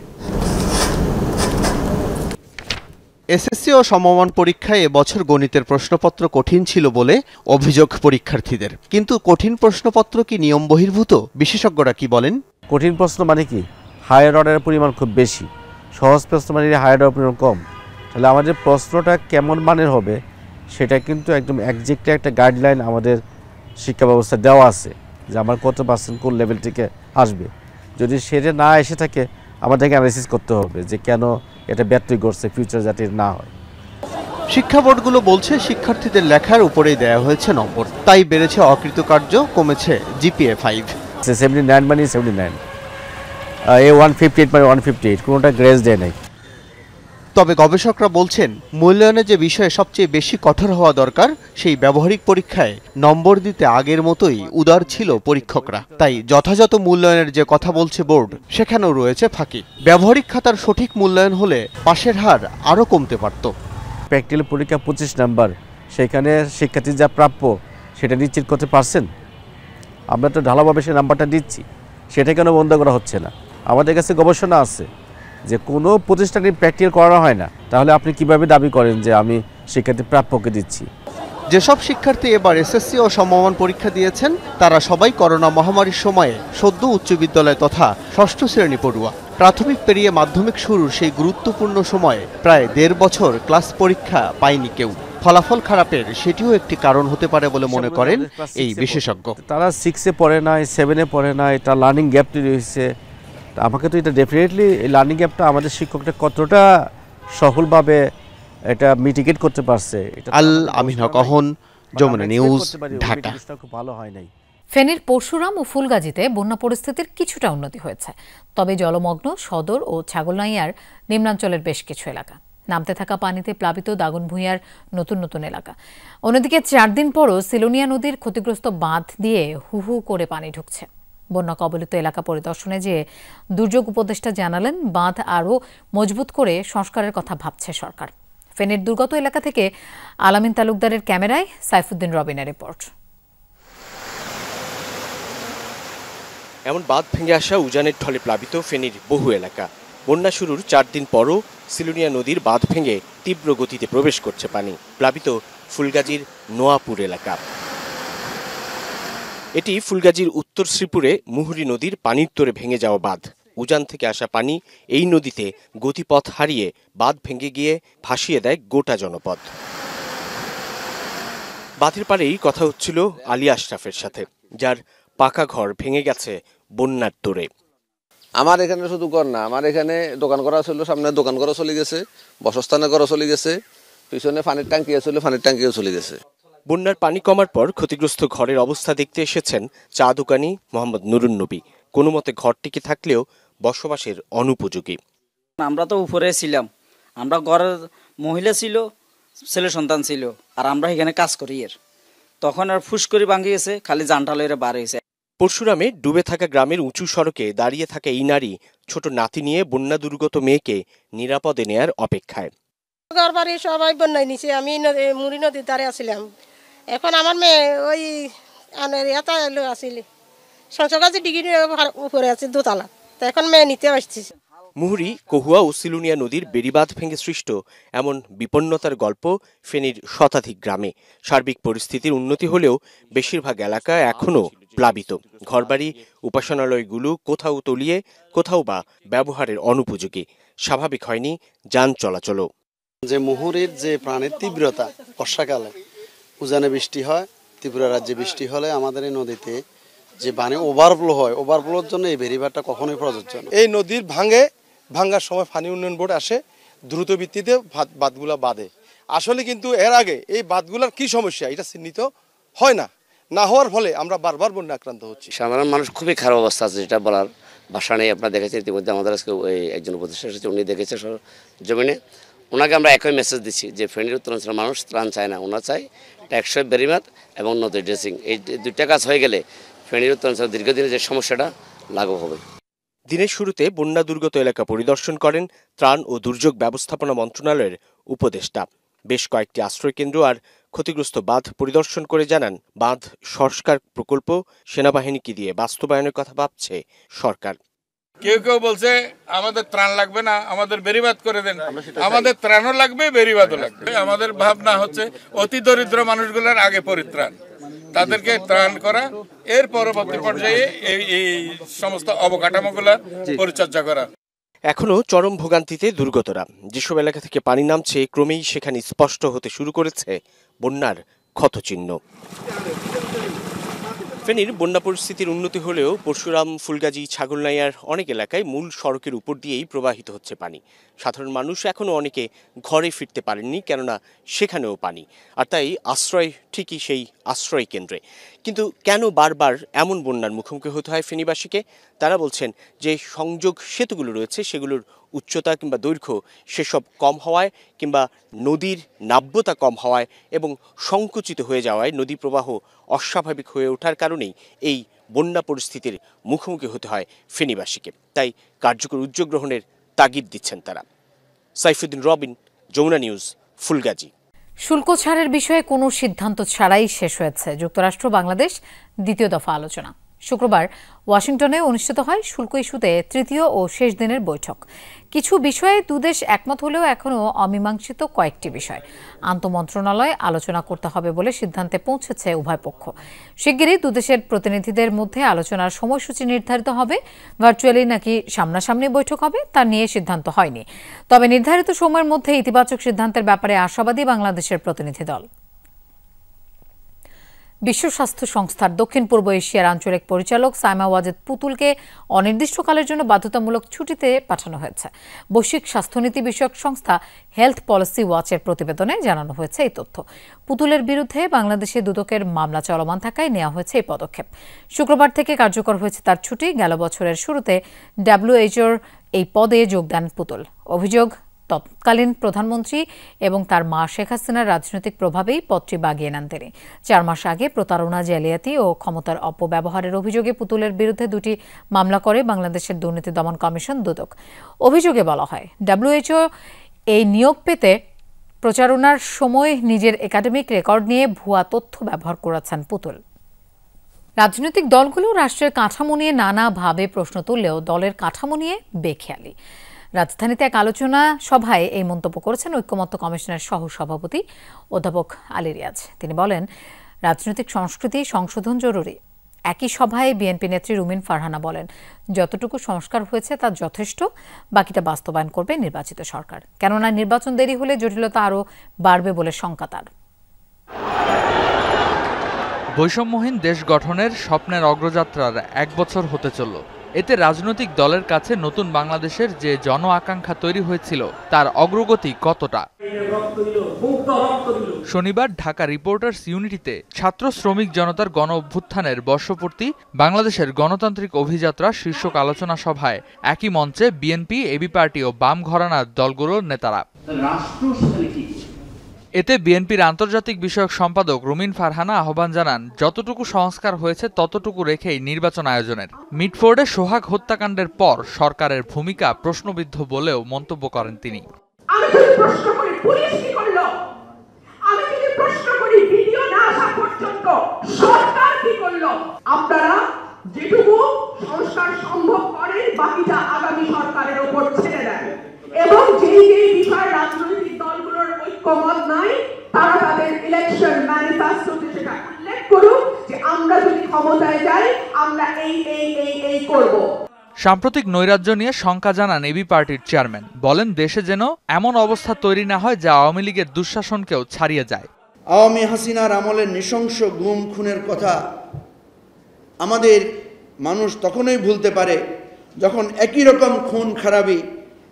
এসএসসি ও সমমান পরীক্ষায় এবছর গণিতের প্রশ্নপত্র কঠিন ছিল বলে অভিযোগ পরীক্ষার্থীদের। কিন্তু কঠিন প্রশ্নপত্র কি নিয়ম বহির্ভূত? বিশেষজ্ঞরা কি বলেন? কঠিন প্রশ্ন মানে কি? হায়ার অর্ডারের পরিমাণ খুব বেশি, সহজ প্রশ্ন মানে হায়ার অর্ডারের পরিমাণ কম। তাহলে আমাদের প্রশ্নটা কেমন মানের হবে সেটা কিন্তু একদম একজ্যাক্টলি একটা গাইডলাইন আমাদের শিক্ষা ব্যবস্থা দেওয়া আছে যে আমার কত পার্সেন্ট কোন লেভেল থেকে আসবে। যদি সেটা না এসে থাকে আমাদেরকে অ্যানালাইসিস করতে হবে যে কেন এটা ব্যত্যয় ঘটছে, ফিউচার যাতে না হয়। শিক্ষা বোর্ডগুলো বলছে শিক্ষার্থীদের লেখার উপরেই দেওয়া হয়েছে নম্বর, তাই বেড়েছে অকৃতকার্য, কমেছে জিপিএ 5। 79 মানে 79, A158 মানে 158, কোনোটা গ্রেস দেয় নাই। তবে গবেষকরা বলছেন মূল্যায়নে যে বিষয়ে সবচেয়ে বেশি কঠোর হওয়া দরকার সেই ব্যবহারিক পরীক্ষায় নম্বর দিতে আগের মতোই উদার ছিল পরীক্ষকরা। তাই যথাযথ মূল্যায়নের যে কথা বলছে বোর্ড, সেখানেও রয়েছে ফাঁকি। ব্যবহারিক খাতার সঠিক মূল্যায়ন হলে পাশের হার আরও কমতে পারত। প্র্যাকটিক্যাল পরীক্ষা 25 নাম্বার, সেখানে শিক্ষার্থী যা প্রাপ্য সেটা নিশ্চিত করতে পারছেন? আমরা তো ঢালাভাবে সে নাম্বারটা দিচ্ছি, সেটা কেন বন্ধ করা হচ্ছে না? আমাদের কাছে গবেষণা আছে যে কোনো প্রতিষ্ঠানে প্র্যাকটিক্যাল করানো হয় না, তাহলে আপনি কিভাবে দাবি করেন যে আমি শিক্ষার্থী প্রাপ্যকে দিচ্ছি? যেসব শিক্ষার্থী এবার এসএসসি ও সমমান পরীক্ষা দিয়েছেন তারা সবাই করোনা মহামারীর সময়ে সদ্য উচ্চ বিদ্যালয় তথা 6ষ্ঠ শ্রেণী পড়ুয়া। প্রাথমিক পেরিয়ে মাধ্যমিক শুরুর সেই গুরুত্বপূর্ণ সময়ে প্রায় 1.5 বছর ক্লাস পরীক্ষা পায়নি কেউ। ফলাফল খারাপের সেটিও একটি কারণ হতে পারে বলে মনে করেন এই বিশেষজ্ঞ। তারা 6-এ পড়ে নাই, 7-এ পড়ে নাই, এটা লার্নিং গ্যাপ তৈরি হয়েছে। আমাকে তো এটা ডেফিনেটলি এই লার্নিং গ্যাপটা আমাদের শিক্ষকটা কতটা সফলভাবে এটা মিটিগেট করতে পারছে। আমিন হক অহন, যমুনা নিউজ, ঢাকা। ভালো হয় নাই। ফেনীর পরশুরাম ও ফুলগাজীতে বন্যা পরিস্থিতির কিছুটা উন্নতি হয়েছে, তবে জলমগ্ন সদর ও ছাগলনাইয়ার নিম্নাঞ্চলের বেশ কিছু এলাকা। নামতে থাকা পানিতে প্লাবিত দাগনভূঞার নতুন নতুন এলাকা। অন্যদিকে 4 দিন পরও সিলোনিয়া নদীর ক্ষতিগ্রস্ত বাঁধ দিয়ে হু হু করে পানি ঢুকছে। বন্যা কবলিত এলাকা পরিদর্শনে যেয়ে দুর্যোগ উপদেষ্টা জানালেন বাঁধ আরও মজবুত করে সংস্কারের কথা ভাবছে সরকার। ফেনীর দুর্গত এলাকা থেকে আলামিন তালুকদারের ক্যামেরায় সাইফুদ্দিন রবিনের রিপোর্ট। এমন বাঁধ ভেঙে আসা উজানের ঢলে প্লাবিত ফেনীর বহু এলাকা। বন্যা শুরুর 4 দিন পরও সিলোনিয়া নদীর বাঁধ ভেঙে তীব্র গতিতে প্রবেশ করছে পানি। প্লাবিত ফুলগাজীর নোয়াপুর এলাকা। এটি ফুলগাজীর উত্তর শ্রীপুরে মুহুরী নদীর পানির তোরে ভেঙে যাওয়া বাঁধ। উজান থেকে আসা পানি এই নদীতে গতিপথ হারিয়ে বাঁধ ভেঙে গিয়ে ভাসিয়ে দেয় গোটা জনপদ। বাঁধের পাড়েই কথা হচ্ছিল আলী আশরাফের সাথে, যার পাকা ঘর ভেঙে গেছে বন্যার তোরে। আমার এখানে শুধু ঘর না, আমার এখানে দোকান করা ছিল, সামনে দোকান করা চলে গেছে, বসস্থানে করা চলে গেছে, পিছনে পানির ট্যাঙ্কি ছিল, পানির ট্যাঙ্কিও চলে গেছে। বন্যার পানি কমার পর ক্ষতিগ্রস্ত ঘরের অবস্থা দেখতে এসেছেন চা দোকানি মোহাম্মদ নুরুন নবী। কোনো মতে ঘর টিকে থাকলেও বসবাসের অনুপযোগী। আমরা তো উপরে ছিলাম, আমরা ঘরের মহিলা ছিল, ছেলে সন্তান ছিল, আর আমরা এখানে কাজ করি। তখন আর ফুস করে ভাঙে গেছে, খালি জানটালের বার হয়েছে। পরশুরামে ডুবে থাকা গ্রামের উঁচু সড়কে দাঁড়িয়ে থাকা এই নারী ছোট নাতি নিয়ে বন্যা দুর্গত মেয়েকে নিরাপদে নেয়ার অপেক্ষায়। ঘর বাড়ি সবাই বন্যায় নিচে, আমি মুড়ি নদীর ধারে আসছিলাম। এখন আমার মেয়ে ওই ইয়াতে আসিল সংসদ কাছে ডিগ্রি উপরে আছে দোতলা, তো এখন মেয়ে নিতে আসছি। মুহুরী, কহুয়া ও সিলুনিয়া নদীর বেড়িবাঁধ ভেঙে সৃষ্ট এমন বিপন্নতার গল্প ফেনীর শতাধিক গ্রামে। সার্বিক পরিস্থিতির উন্নতি হলেও বেশিরভাগ এলাকা এখনও প্লাবিত। ঘরবাড়ি, উপাসনালয়গুলো কোথাও তলিয়ে, কোথাও বা ব্যবহারের অনুপযোগী। স্বাভাবিক হয়নি যান চলাচলও। যে মুহুরীর যে প্রাণের তীব্রতা, বর্ষাকালে উজানে বৃষ্টি হয়, ত্রিপুরা রাজ্যে বৃষ্টি হলে আমাদের এই নদীতে যে পানি ওভারফ্লো হয়, ওভারফ্লোর জন্য এই বেড়িবাঁধটা কখনোই প্রযোজ্য না। এই নদীর ভাঙ্গার সময় পানি উন্নয়ন বোর্ড আসে, দ্রুত ভিত্তিতে বাঁধগুলা বাঁধে। আসলে কিন্তু এর আগে এই বাঁধগুলার কি সমস্যা এটা চিহ্নিত হয় না হওয়ার ফলে আমরা বারবার বন্যা আক্রান্ত হচ্ছি। সাধারণ মানুষ খুবই খারাপ অবস্থা আছে, যেটা বলার ভাষা নেই। আপনারা দেখেছেন ইতিমধ্যে আমাদের আজকে একজন উপদেষ্টা এসেছে, উনি দেখেছে জমিনে। ওনাকে আমরা একই মেসেজ দিচ্ছি যে ফেনীর উত্তরাঞ্চলের মানুষ ত্রাণ চায় না, ওনারা চায় টেকসই বেড়িবাঁধ এবং নদীর ড্রেসিং। এই দুইটা কাজ হয়ে গেলে ফেনীর উত্তরাঞ্চলের দীর্ঘদিনের যে সমস্যাটা লাঘব হবে। দিনের শুরুতে বন্যা দুর্গত এলাকা পরিদর্শন করেন ত্রাণ ও দুর্যোগ ব্যবস্থাপনা মন্ত্রণালয়ের উপদেষ্টা। বেশ কয়েকটি আশ্রয়কেন্দ্র আর ক্ষতিগ্রস্ত বাঁধ পরিদর্শন করে জানান, বাঁধ সংস্কার প্রকল্প সেনাবাহিনীকে দিয়ে বাস্তবায়নের কথা ভাবছে সরকার। কেউ বলছে আমাদের ত্রাণ লাগবে না, আমাদের বেড়িবাঁধ করে দেন। আমাদের ত্রাণও লাগবে, বেড়িবাঁধও লাগবে। আমাদের ভাবনা হচ্ছে অতি দরিদ্র মানুষগুলোর আগে পরিত্রাণ, তাদেরকে ত্রাণ করা, এর পরবর্তী পর্যায়ে এই সমস্ত অবকাঠামোগুলো পরিচর্যা করা। এখনো চরম ভোগান্তিতে দুর্গতরা। যেসব এলাকা থেকে পানি নামছে, ক্রমেই সেখানে স্পষ্ট হতে শুরু করেছে বন্যার ক্ষতচিহ্ন। ফেনীর বন্যা পরিস্থিতির উন্নতি হলেও পরশুরাম, ফুলগাজী, ছাগলনাইয়ার অনেক এলাকায় মূল সড়কের উপর দিয়েই প্রবাহিত হচ্ছে পানি। সাধারণ মানুষ এখনও অনেকে ঘরে ফিরতে পারেননি, কেননা সেখানেও পানি। আর তাই আশ্রয় ঠিকই সেই আশ্রয় কেন্দ্রে। কিন্তু কেন বারবার এমন বন্যার মুখোমুখি হতে হয় ফেনীবাসীকে? তারা বলছেন যে সংযোগ সেতুগুলো রয়েছে সেগুলোর উচ্চতা কিংবা দৈর্ঘ্য সেসব কম হওয়ায় কিংবা নদীর নাব্যতা কম হওয়ায় এবং সংকুচিত হয়ে যাওয়ায় নদী প্রবাহ অস্বাভাবিক হয়ে ওঠার কারণেই এই বন্যা পরিস্থিতির মুখোমুখি হতে হয় ফেনীবাসীকে। তাই কার্যকর উদ্যোগ গ্রহণের তাগিদ দিচ্ছেন তারা। সাইফুদ্দিন রবিন, যমুনা নিউজ, ফুলগাজী। শুল্ক ছাড়ের বিষয়ে কোনো সিদ্ধান্ত ছাড়াই শেষ হয়েছে যুক্তরাষ্ট্র বাংলাদেশ দ্বিতীয় দফা আলোচনা। শুক্রবার ওয়াশিংটনে অনুষ্ঠিত হয় শুল্ক ইস্যুতে তৃতীয় ও শেষ দিনের বৈঠক। কিছু বিষয়ে দুদেশ একমত হলেও এখনও অমীমাংসিত কয়েকটি বিষয় আন্তঃমন্ত্রণালয়ে আলোচনা করতে হবে বলে সিদ্ধান্তে পৌঁছেছে উভয় পক্ষ। শিগগিরই দুদেশের প্রতিনিধিদের মধ্যে আলোচনার সময়সূচি নির্ধারিত হবে। ভার্চুয়ালি নাকি সামনাসামনি বৈঠক হবে তা নিয়ে সিদ্ধান্ত হয়নি। তবে নির্ধারিত সময়ের মধ্যে ইতিবাচক সিদ্ধান্তের ব্যাপারে আশাবাদী বাংলাদেশের প্রতিনিধি দল। বিশ্ব স্বাস্থ্য সংস্থার দক্ষিণ পূর্ব এশিয়ার আঞ্চলিক পরিচালক সাইমা ওয়াজেদ পুতুলকে অনির্দিষ্টকালের জন্য বাধ্যতামূলক ছুটিতে পাঠানো হয়েছে। বৈশ্বিক স্বাস্থ্যনীতি বিষয়ক সংস্থা হেলথ পলিসি ওয়াচের প্রতিবেদনে জানানো হয়েছে এই তথ্য। পুতুলের বিরুদ্ধে বাংলাদেশে দুদকের মামলা চলমান থাকায় নেওয়া হয়েছে এই পদক্ষেপ। শুক্রবার থেকে কার্যকর হয়েছে তার ছুটি। গেল বছরের শুরুতে WHOর এই পদে যোগ দেন পুতুল। অভিযোগ, তৎকালীন প্রধানমন্ত্রী এবং তার মা শেখ হাসিনার রাজনৈতিক প্রভাবেই পদটি বাগিয়ে নেন তিনি। 4 মাস আগে প্রতারণা, জালিয়াতি ও ক্ষমতার অপব্যবহারের অভিযোগে পুতুলের বিরুদ্ধে 2টি মামলা করে বাংলাদেশের দুর্নীতি দমন কমিশন দুদক। অভিযোগে বলা হয়, WHO এই নিয়োগ পেতে প্রচারণার সময় নিজের একাডেমিক রেকর্ড নিয়ে ভুয়া তথ্য ব্যবহার করেছেন পুতুল। রাজনৈতিক দলগুলো রাষ্ট্রের কাঠামো নিয়ে নানাভাবে প্রশ্ন তুললেও দলের কাঠামো নিয়ে বেখেয়ালি। রাজধানীতে এক আলোচনা সভায় এই মন্তব্য করেছেন ঐক্যমত্য কমিশনের সহসভাপতি অধ্যাপক আলী রিয়াজ। তিনি বলেন, রাজনৈতিক সংস্কৃতি সংশোধন জরুরি। একই সভায় বিএনপি নেত্রী রুমিন ফারহানা বলেন, যতটুকু সংস্কার হয়েছে তা যথেষ্ট, বাকিটা বাস্তবায়ন করবে নির্বাচিত সরকার। কেননা নির্বাচন দেরি হলে জটিলতা আরও বাড়বে বলে শঙ্কা তার। বৈষম্যহীন দেশ গঠনের স্বপ্নের অগ্রযাত্রার 1 বছর হতে চলল। এতে রাজনৈতিক দলের কাছে নতুন বাংলাদেশের যে জন আকাঙ্ক্ষা তৈরি হয়েছিল তার অগ্রগতি কতটা? শনিবার ঢাকা রিপোর্টার্স ইউনিটিতে ছাত্র শ্রমিক জনতার গণ অভ্যুত্থানের বর্ষপূর্তি বাংলাদেশের গণতান্ত্রিক অভিযাত্রা শীর্ষক আলোচনা সভায় একই মঞ্চে বিএনপি, এবি পার্টি ও বাম ঘরানার দলগুলোর নেতারা। এতে বিএনপির আন্তর্জাতিক বিষয়ক সম্পাদক রুমিন ফারহানা আহ্বান জানান, যতটুকু সংস্কার হয়েছে ততটুকু রেখেই নির্বাচন আয়োজনের। মিটফোর্ডে সোহাগ হত্যাকাণ্ডের পর সরকারের ভূমিকা প্রশ্নবিদ্ধ বলেও মন্তব্য করেন তিনি। আমি যদি প্রশ্ন করি পুলিশ কি করলো, আমি যদি প্রশ্ন করি ভিডিও না আসা পর্যন্ত সরকার কি করলো? আপনারা যেটুকু সংস্কার সম্ভব করেন বাকিটা আগামী সরকারের উপর ছেড়ে দেন, এবং যেই বিষয়ে রাজনৈতিক দলগুলোর ঐক্যমত নাই তারা তাদের ইলেকশন ম্যানিফেস্টোতে সেটা উল্লেখ করুক যে আমরা যদি ক্ষমতায় যাই আমরা এই করব। সাম্প্রতিক নৈরাজ্য নিয়ে শঙ্কা জানান এবি পার্টির চেয়ারম্যান। বলেন, দেশে যেন এমন অবস্থা তৈরি না হয় যা আওয়ামী লীগের দুঃশাসনকেও ছাড়িয়ে যায়। আওয়ামী হাসিনার আমলের নৃশংস গুম খুনের কথা আমাদের মানুষ তখনই ভুলতে পারে যখন একই রকম খুন খারাপি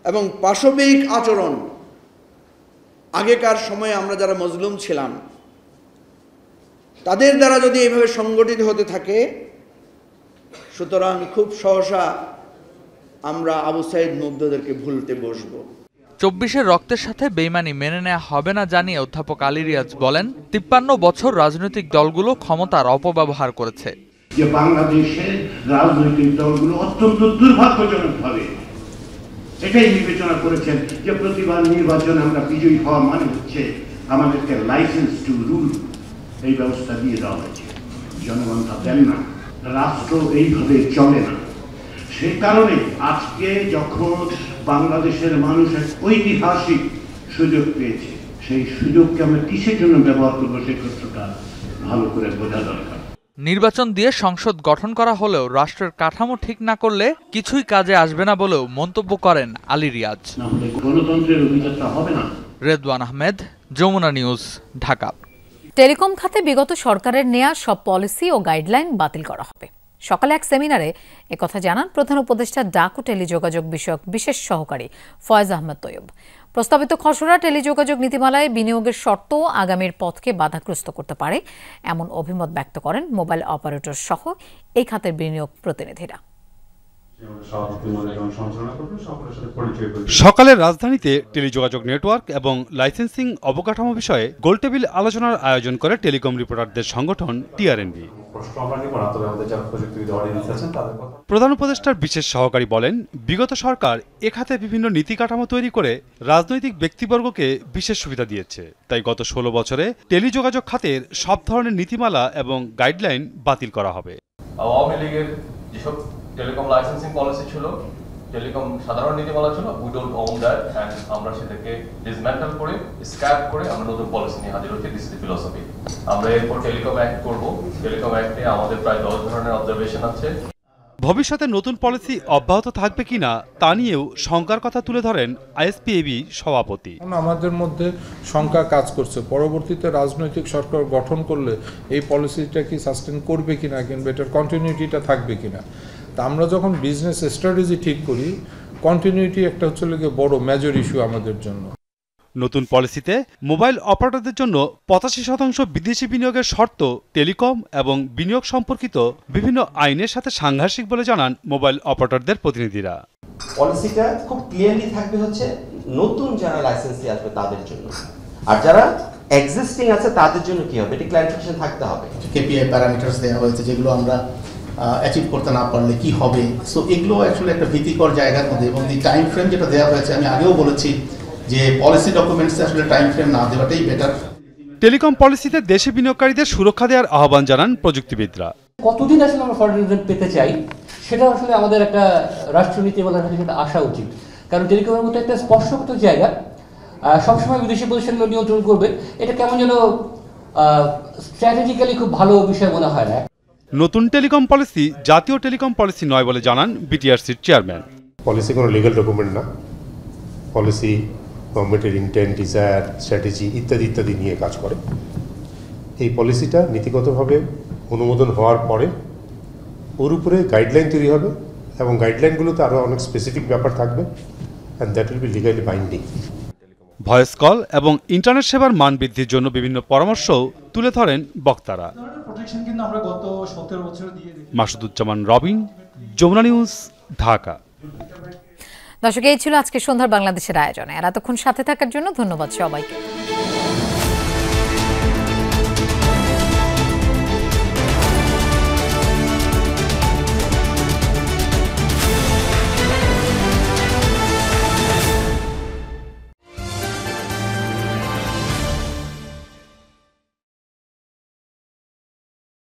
এবং পাশবিক আচরণ আগেকার সময়ে আমরা যারা মজলুম ছিলাম তাদের দ্বারা যদি এইভাবে সংগঠিত হতে থাকে, সুতরাং খুব সহসা আমরা আবু সাইদ মুগ্ধদেরকে ভুলতে বসবো। 24-এর রক্তের সাথে বেইমানি মেনে নেওয়া হবে না জানিয়ে অধ্যাপক আলী রিয়াজ বলেন, 53 বছর রাজনৈতিক দলগুলো ক্ষমতার অপব্যবহার করেছে। যে বাংলাদেশের রাজনৈতিক দলগুলো অত্যন্ত দুর্ভাগ্যজনকভাবে এটাই বিবেচনা করেছেন যে প্রতিবার নির্বাচনে আমরা বিজয়ী হওয়া মানে হচ্ছে আমাদেরকে লাইসেন্স টু রুল, এই ব্যবস্থা দিয়ে দেওয়া হয়েছে। জনগণ তা দেন না, রাষ্ট্র এইভাবে চলে না। সেই কারণে আজকে যখন বাংলাদেশের মানুষ এক ঐতিহাসিক সুযোগ পেয়েছে, সেই সুযোগকে আমরা কিসের জন্য ব্যবহার করবো সেই ক্ষেত্রটা ভালো করে বোঝা দরকার। নির্বাচন দিয়ে সংসদ গঠন করা হলেও রাষ্ট্রের কাঠামো ঠিক না করলে কিছুই কাজে আসবে না বলেও মন্তব্য করেন আলী রিয়াজ। গণতন্ত্রের অভিযাত্রা হবে না। রেদওয়ান আহমেদ, যমুনা নিউজ, ঢাকা। টেলিকম খাতে বিগত সরকারের নেয়া সব পলিসি ও গাইডলাইন বাতিল করা হবে। সকালে এক সেমিনারে একথা জানান প্রধান উপদেষ্টা ডাক ও টেলিযোগাযোগ বিষয়ক বিশেষ সহকারী ফয়েজ আহমেদ তৈয়ব। প্রস্তাবিত খসড়া টেলিযোগাযোগ নীতিমালায় বিনিয়োগের শর্ত আগামীর পথকে বাধাগ্রস্ত করতে পারে এমন অভিমত ব্যক্ত করেন মোবাইল অপারেটর সহ এই খাতের বিনিয়োগ প্রতিনিধিরা। সকালে রাজধানীতে টেলিযোগাযোগ নেটওয়ার্ক এবং লাইসেন্সিং অবকাঠামো বিষয়ে গোলটেবিল আলোচনার আয়োজন করে টেলিকম রিপোর্টারদের সংগঠন টিআরএনবি। প্রধান উপদেষ্টার বিশেষ সহকারী বলেন, বিগত সরকার এ খাতে বিভিন্ন নীতি কাঠামো তৈরি করে রাজনৈতিক ব্যক্তিবর্গকে বিশেষ সুবিধা দিয়েছে। তাই গত 16 বছরে টেলিযোগাযোগ খাতের সব ধরনের নীতিমালা এবং গাইডলাইন বাতিল করা হবে। আওয়ামী লীগের যেসব টেলিকম লাইসেন্সিং পলিসি ছিল, টেলিকম সাধারণ নীতিমালা ছিল, we don't own that, and আমরা সেটাকে ডিসমেন্টল করে স্ক্র্যাপ করে আমরা নতুন পলিসি নিয়ে হাজির হচ্ছি। This is the philosophy. আমরা এরপর টেলিকম অ্যাক্ট করব। টেলিকম অ্যাক্টে আমাদের প্রায় 10 ধরনের অবজারভেশন আছে। ভবিষ্যতে নতুন পলিসি অব্যাহত থাকবে কিনা তা নিয়েও শঙ্কার কথা তুলে ধরেন আইএসপিএবি সভাপতি। আমাদের মধ্যে শঙ্কা কাজ করছে, পরবর্তীতে রাজনৈতিক সরকার গঠন করলে এই পলিসিটা কি সাস্টেন করবে কিনা কিংবা এটার কন্টিনিউটিটা থাকবে কিনা। তা আমরা যখন বিজনেস স্ট্র্যাটেজি ঠিক করি, কন্টিনিউটি একটা হচ্ছে বড় মেজর ইস্যু আমাদের জন্য। নতুন পলিসিতে মোবাইল অপারেটরদের জন্য 85% বিদেশি বিনিয়োগের শর্ত টেলিকম এবং বিনিয়োগ সম্পর্কিত বিভিন্ন আইনের সাথে সাংঘর্ষিক বলে জানান মোবাইল অপারেটরদের প্রতিনিধিরা। পলিসিটা খুব ক্লিয়ারলি থাকবে হচ্ছে নতুন যারা লাইসেন্সি আসবে তাদের জন্য, আর যারা এক্সিস্টিং আছে তাদের জন্য কি হবে, এটা ক্লারিফিকেশন থাকতে হবে। কেপিআই প্যারামিটারস দেওয়া হয়েছে যেগুলো আমরা অ্যাচিভ করতে না পারলে কি হবে। সো এগুলো অ্যাকচুয়ালি একটা ভীতিকর জায়গার মধ্যে, এবং টাইম ফ্রেম যেটা দেওয়া হয়েছে, আমি আগেও বলেছি যে পলিসি ডকুমেন্টসে আসলে টাইম ফ্রেম না দেওয়াটাই বেটার। টেলিকম পলিসিতে দেশি বিনিয়োগকারীদের সুরক্ষা দেওয়ার আহ্বান জানান প্রযুক্তিবিদরা। কতদিন আসলে আমরা ফরেন রিজার্ভ পেতে চাই সেটা আসলে আমাদের একটা রাষ্ট্রনীতি বলার সাথে সেটা আসা উচিত, কারণ টেলিকমের মতো একটা স্পর্শকাতর জায়গা সবসময় বিদেশি পজিশন নিয়ন্ত্রণ করবে, এটা কেমন যেন স্ট্র্যাটেজিক্যালি খুব ভালো বিষয় মনে হয় না। নতুন টেলিকম পলিসি জাতীয় টেলিকম পলিসি নয় বলে জানান বিটিআরসির চেয়ারম্যান। পলিসি কোনো লিগ্যাল ডকুমেন্ট না, পলিসি গভর্নমেন্টের ইন্টেন্ট, ডিজায়ার, স্ট্র্যাটেজি ইত্যাদি ইত্যাদি নিয়ে কাজ করে। এই পলিসিটা নীতিগতভাবে অনুমোদন হওয়ার পরে ওর উপরে গাইডলাইন তৈরি হবে, এবং গাইডলাইনগুলোতে আরও অনেক স্পেসিফিক ব্যাপার থাকবে, and that will be legally binding. Voice call এবং ইন্টারনেট সেবার মান বৃদ্ধির জন্য বিভিন্ন পরামর্শও তুলে ধরেন বক্তারা। মাসুদুজ্জামান রবিন, যমুনা নিউজ, ঢাকা। দর্শক, এই ছিল আজকে সন্ধ্যার বাংলাদেশের আয়োজনে। আর এতক্ষণ সাথে থাকার জন্য ধন্যবাদ সবাইকে।